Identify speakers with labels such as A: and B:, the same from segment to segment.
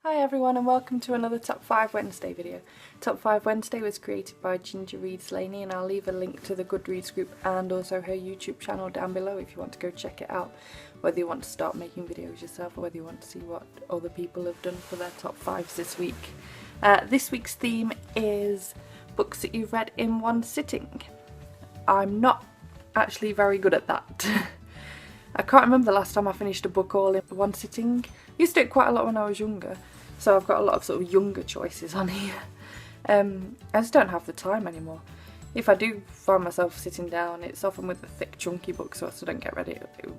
A: Hi everyone and welcome to another Top 5 Wednesday video. Top 5 Wednesday was created by Ginger Reads Laney, and I'll leave a link to the Goodreads group and also her YouTube channel down below if you want to go check it out, whether you want to start making videos yourself or whether you want to see what other people have done for their top 5s this week. This week's theme is books that you've read in one sitting. I'm not actually very good at that. I can't remember the last time I finished a book all in one sitting. I used to do it quite a lot when I was younger, so I've got a lot of sort of younger choices on here. I just don't have the time anymore. If I do find myself sitting down, it's often with a thick chunky book, so I don't get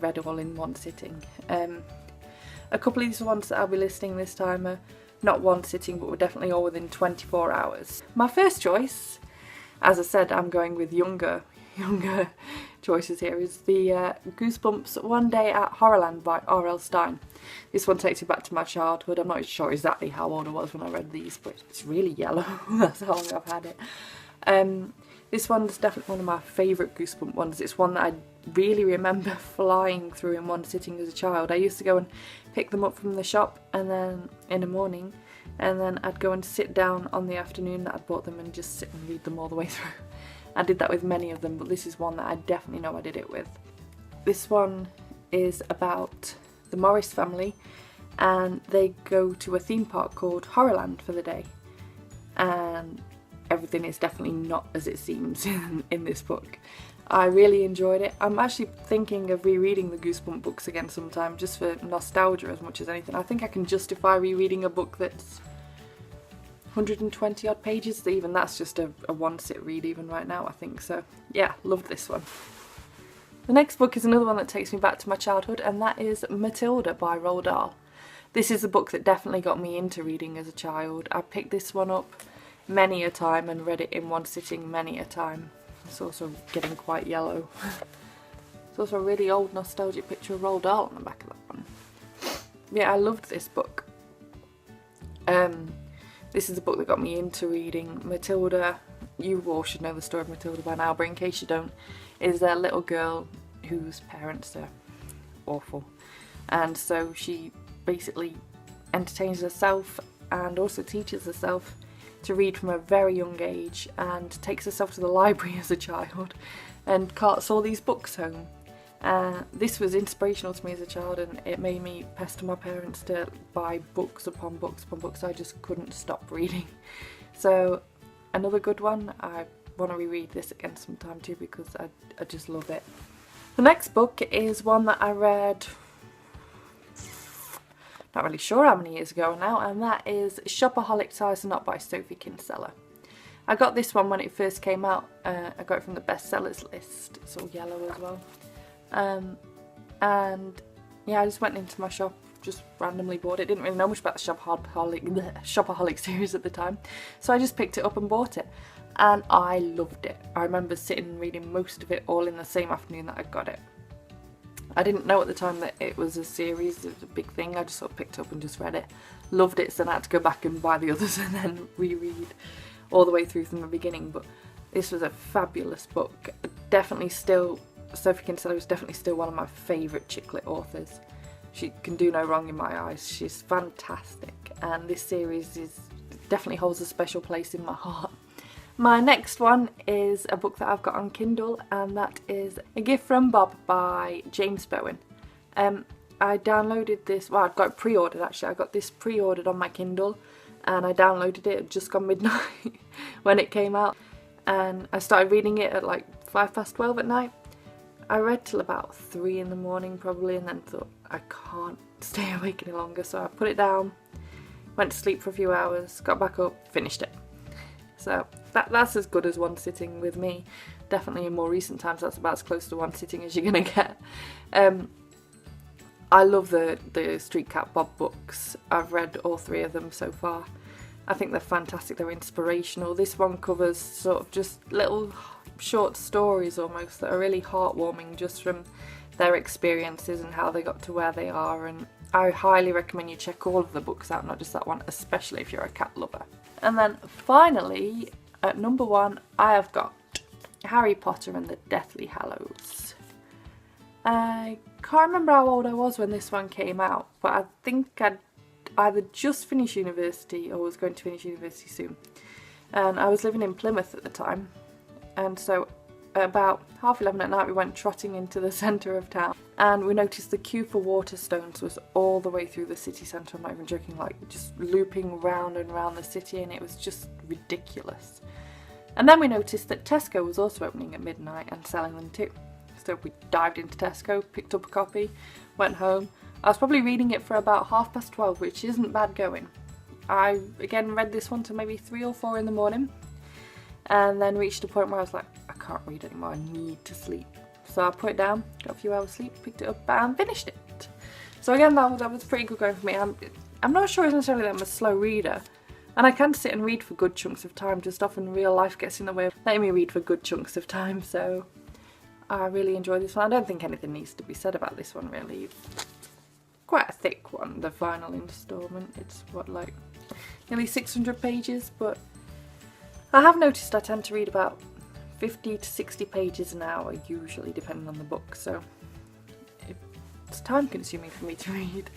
A: read all in one sitting. A couple of these ones that I'll be listing this time are not one sitting, but we're definitely all within 24 hours. My first choice, as I said, I'm going with younger choices here, is the Goosebumps One Day at Horrorland by R.L. Stine. This one takes me back to my childhood. I'm not sure exactly how old I was when I read these, but it's really yellow. That's how long I've had it. This one's definitely one of my favourite Goosebump ones. It's one that I really remember flying through in one sitting as a child. I used to go and pick them up from the shop and then in the morning, and then I'd go and sit down on the afternoon that I'd bought them and just sit and read them all the way through. I did that with many of them, but this is one that I definitely know I did it with. This one is about the Morris family, and they go to a theme park called Horrorland for the day, and everything is definitely not as it seems in this book. I really enjoyed it. I'm actually thinking of rereading the Goosebump books again sometime, just for nostalgia as much as anything. I think I can justify rereading a book that's 120 odd pages, even that's just a one sit read even right now, I think. So yeah, loved this one. The next book is another one that takes me back to my childhood, and that is Matilda by Roald Dahl. This is a book that definitely got me into reading as a child. I picked this one up many a time and read it in one sitting many a time. It's also getting quite yellow. It's also a really old nostalgic picture of Roald Dahl on the back of that one. Yeah, I loved this book. This is a book that got me into reading. Matilda, you all should know the story of Matilda by now, but in case you don't, is a little girl whose parents are awful. And so she basically entertains herself and also teaches herself to read from a very young age, and takes herself to the library as a child and carts all these books home. This was inspirational to me as a child, and it made me pester my parents to buy books upon books upon books. I just couldn't stop reading. So another good one. I want to reread this again sometime too, because I just love it. The next book is one that I read, not really sure how many years ago now, and that is Shopaholic Ties the Knot by Sophie Kinsella. I got this one when it first came out. I got it from the bestsellers list. It's all yellow as well. And yeah, I just went into my shop, just randomly bought it. Didn't really know much about the Shopaholic series at the time, so I just picked it up and bought it, and I loved it. I remember sitting and reading most of it all in the same afternoon that I got it. I didn't know at the time that it was a series, it was a big thing. I just sort of picked it up and just read it. Loved it, so then I had to go back and buy the others and then reread all the way through from the beginning. But this was a fabulous book. Definitely still, Sophie Kinsella is definitely still one of my favourite chick lit authors. She can do no wrong in my eyes. She's fantastic, and this series definitely holds a special place in my heart. My next one is a book that I've got on Kindle, and that is A Gift from Bob by James Bowen. I downloaded this, well, I've got it pre-ordered actually. I got this pre-ordered on my Kindle, and I downloaded it at just gone midnight when it came out, and I started reading it at like 12:05 at night. I read till about 3 in the morning probably, and then thought I can't stay awake any longer, so I put it down, went to sleep for a few hours, got back up, finished it. So that's as good as one sitting with me. Definitely in more recent times that's about as close to one sitting as you're gonna get. I love the Street Cat Bob books. I've read all 3 of them so far. I think they're fantastic, they're inspirational. This one covers sort of just little short stories almost that are really heartwarming, just from their experiences and how they got to where they are, and I highly recommend you check all of the books out, not just that one, especially if you're a cat lover. And then finally, at number 1, I have got Harry Potter and the Deathly Hallows. I can't remember how old I was when this one came out, but I think either just finished university or was going to finish university soon. And I was living in Plymouth at the time, and so at about 11:30 at night we went trotting into the centre of town, and we noticed the queue for Waterstones was all the way through the city centre. I'm not even joking, like just looping round and round the city, and it was just ridiculous. And then we noticed that Tesco was also opening at midnight and selling them too. So we dived into Tesco, picked up a copy, went home. I was probably reading it for about 12:30, which isn't bad going. I again read this one till maybe 3 or 4 in the morning, and then reached a point where I was like, I can't read anymore, I need to sleep. So I put it down, got a few hours sleep, picked it up and finished it. So again, that was pretty good going for me. I'm not sure necessarily that I'm a slow reader, and I can sit and read for good chunks of time, just often real life gets in the way of letting me read for good chunks of time, so I really enjoyed this one. I don't think anything needs to be said about this one really. It's quite a thick one, the final instalment. It's what, like nearly 600 pages, but I have noticed I tend to read about 50 to 60 pages an hour usually, depending on the book, so it's time consuming for me to read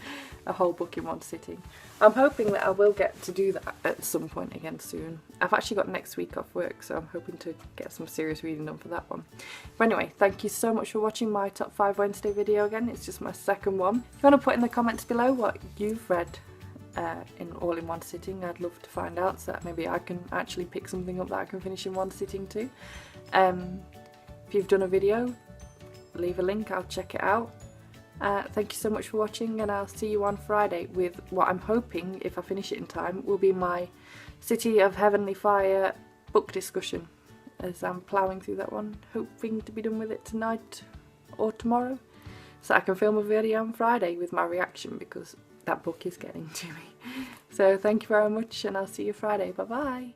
A: a whole book in one sitting. I'm hoping that I will get to do that at some point again soon. I've actually got next week off work, so I'm hoping to get some serious reading done for that one. But anyway, thank you so much for watching my Top 5 Wednesday video again. It's just my second one. If you want to put in the comments below what you've read all in one sitting, I'd love to find out, so that maybe I can actually pick something up that I can finish in one sitting too. If you've done a video, leave a link, I'll check it out. Thank you so much for watching, and I'll see you on Friday with what I'm hoping, if I finish it in time, will be my City of Heavenly Fire book discussion, as I'm ploughing through that one, hoping to be done with it tonight or tomorrow, so I can film a video on Friday with my reaction, because that book is getting to me. So thank you very much, and I'll see you Friday. Bye bye!